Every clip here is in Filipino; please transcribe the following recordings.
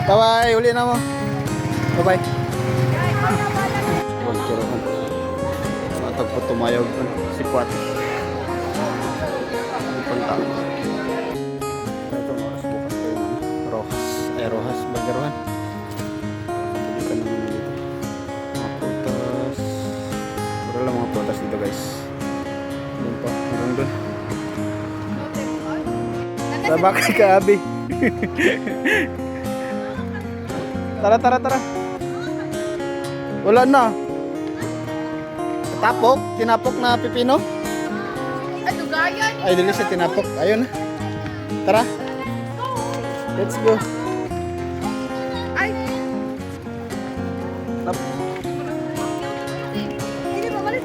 Bye-bye, uli na mo. Bye-bye. Huwag kirohan. Matag po tumayog si Puat. Ang tao. Ito mga oras bukas ko yung Rojas. Ay, Rojas. Bagyarohan. Kapili ka naman dito. Mga prutas. Puro lang mga prutas dito guys. Doon pa. Hanggang doon. Sabakay ka, Abi. Tara, tara, tara. Wala na. Tapok? Tinapok na pipino? Ano gaya niya? Ay, dili siya tinapok. Ayun na. Tara. Let's go. Ay! Tap- Hindi ba malit?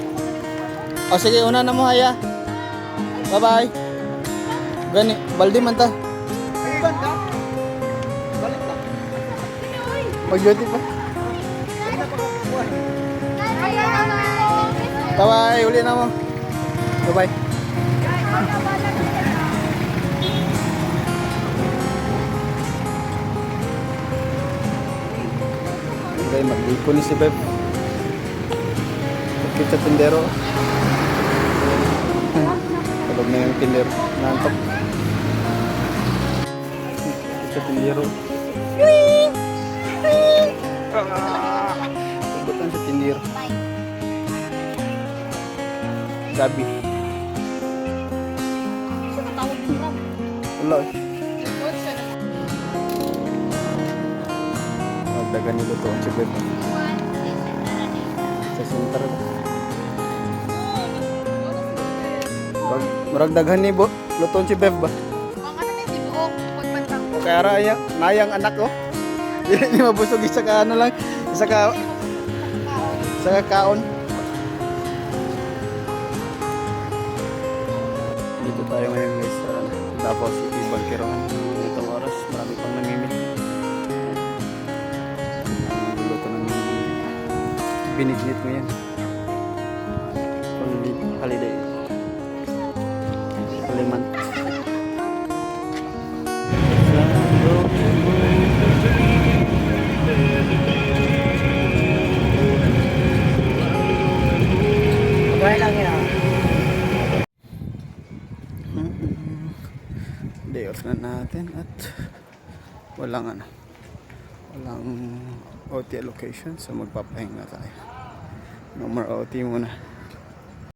O sige, una na mo haya. Bye-bye. Gani, baldi man ta. Mag-duty pa. Bye-bye, uli na mo. Bye-bye. Okay, mag-iko ni si Beb. Pagkit sa tindero. Kalog na yung tindero. Nantok. Pagkit sa tindero. Tubutan sa tindero. Gabi. Wala eh. Magdagan nilo to ang sibet. Sa center ba? Marag daghan ni luton si Bev ba? O kaya raya, nayang anak ko. Hindi mabusog isa ka ano lang, isa ka kaon. Dito tayo ngayon guys sa Davao City, Bagkerohan. Itong oras, marami pang namimili. Luto ng binignit ngayon. Pang holiday. Holiman. Gaya lang yan. Day off na natin at walang OT allocation, so magpapahinga tayo. No more OT muna.